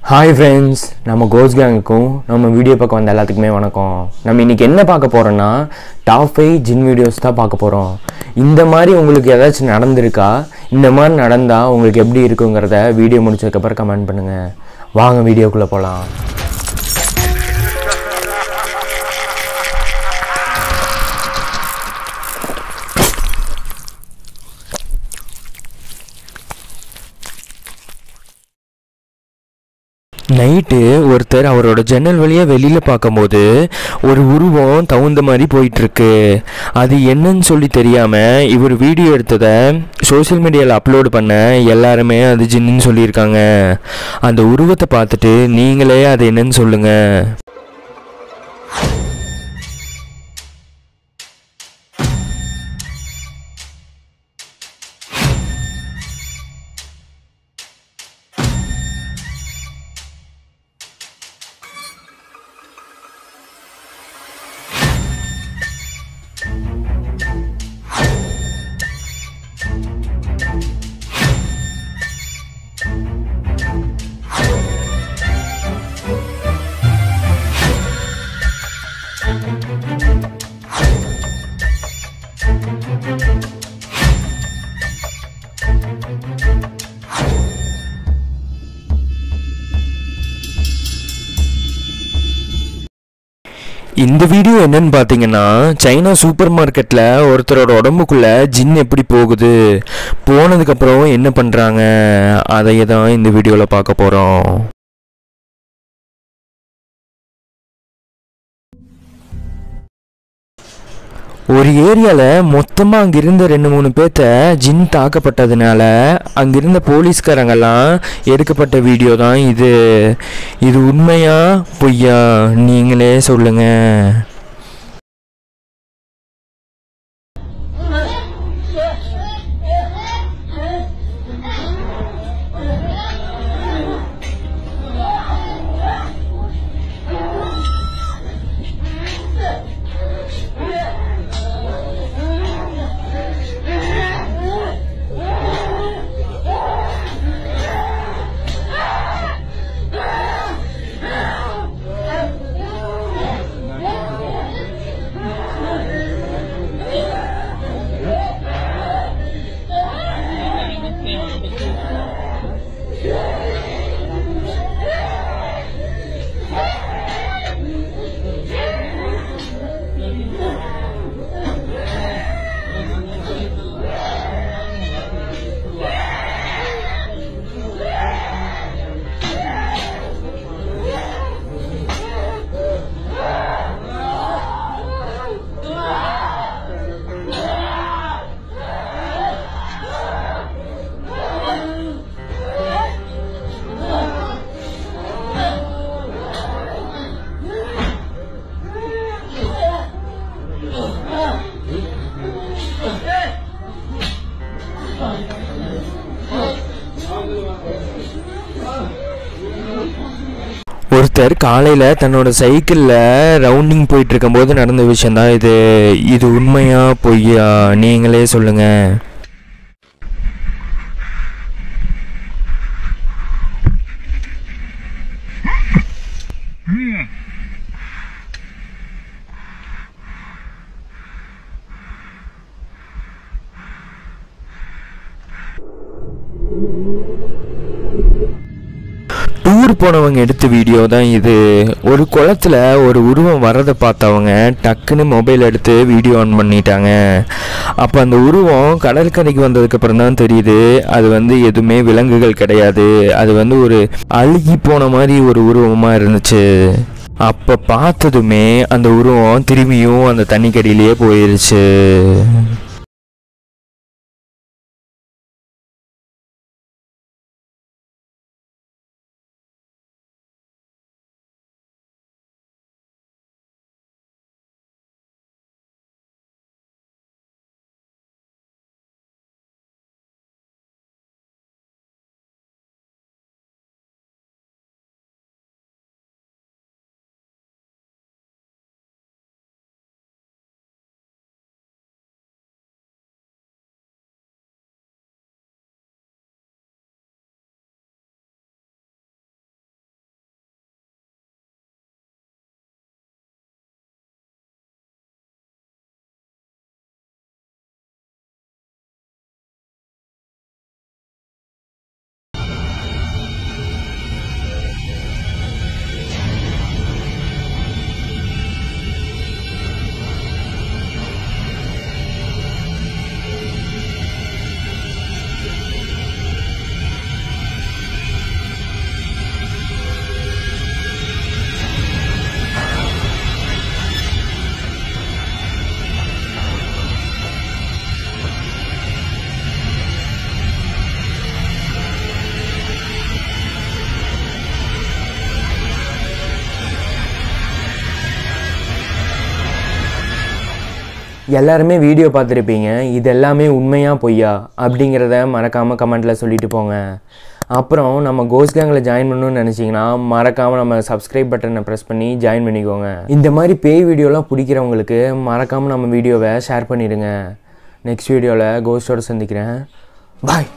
Hi friends, நம்ம கோஸ் கேங்குக்கும் நம்ம video பார்க்க வந்த எல்லாத்துக்குமே வணக்கம். நம்ம இன்னைக்கு என்ன பார்க்க போறோம்னா டாப் 5 ஜின் வீடியோஸ் தான் பார்க்க போறோம். இந்த மாதிரி உங்களுக்கு ஏதாச்சும் நடந்திருக்கா? இந்த மாதிரி நடந்தா உங்களுக்கு எப்படி இருக்குங்கிறத வீடியோ முடிச்சதுக்கு அப்புறம் கமெண்ட் பண்ணுங்க. வாங்க வீடியோக்குள்ள போலாம். நைட்டு ஒருத்தர் அவரோட ஜன்னல் வழியாக வெளியில் பார்க்கும்போது ஒரு உருவம் தகுந்த மாதிரி போயிட்டுருக்கு. அது என்னன்னு சொல்லி தெரியாமல் இவர் வீடியோ எடுத்ததை சோஷியல் மீடியாவில் அப்லோடு பண்ண எல்லாருமே அது ஜின்னு சொல்லியிருக்காங்க. அந்த உருவத்தை பார்த்துட்டு நீங்களே அது என்னன்னு சொல்லுங்கள். இந்த வீடியோ என்னன்னு பார்த்தீங்கன்னா, சைனா சூப்பர் மார்க்கெட்டில் ஒருத்தரோட உடம்புக்குள்ளே ஜின் எப்படி போகுது, போனதுக்கப்புறம் என்ன பண்ணுறாங்க, அதையே தான் இந்த வீடியோவில் பார்க்க போகிறோம். ஒரு ஏரியாவில் மொத்தமாக அங்கிருந்த 2-3 பேர்த்த ஜின் தாக்கப்பட்டதுனால அங்கிருந்த போலீஸ்காரங்கெல்லாம் எடுக்கப்பட்ட வீடியோ தான் இது. இது உண்மையா பொய்யா நீங்களே சொல்லுங்கள். ஒருத்தர் காலையில் தன்னோட சைக்கிளில் ரவுண்டிங் போயிட்டு இருக்கும்போது நடந்த விஷயந்தான் இது. இது உண்மையா பொய்யா நீங்களே சொல்லுங்கள். டூர் போனவங்க எடுத்த வீடியோ தான் இது. ஒரு குளத்தில் ஒரு உருவம் வரதை பார்த்தவங்க டக்குன்னு மொபைல் எடுத்து வீடியோ ஆன் பண்ணிட்டாங்க. அப்போ அந்த உருவம் கடற்கரைக்கு வந்ததுக்கப்புறம் தான் தெரியுது அது எதுவுமே விலங்குகள் கிடையாது. அது ஒரு அழுகி போன மாதிரி ஒரு உருவமாக இருந்துச்சு. அப்போ பார்த்ததுமே அந்த உருவம் திரும்பியும் அந்த தண்ணிக்கடியிலேயே போயிருச்சு. எல்லாருமே வீடியோ பார்த்துருப்பீங்க. இது எல்லாமே உண்மையா பொய்யா அப்படிங்கிறத மறக்காமல் கமெண்ட்டில் சொல்லிட்டு போங்க. அப்புறம் நம்ம கோஸ்ட் கேங்கில் ஜாயின் பண்ணணும்னு நினச்சிங்கன்னா மறக்காமல் நம்ம சப்ஸ்கிரைப் பட்டனை ப்ரெஸ் பண்ணி ஜாயின் பண்ணிக்கோங்க. இந்த மாதிரி பேய் வீடியோலாம் பிடிக்கிறவங்களுக்கு மறக்காமல் நம்ம வீடியோவை ஷேர் பண்ணிடுங்க. நெக்ஸ்ட் வீடியோவில் கோஸ்டோடு சந்திக்கிறேன். பாய்.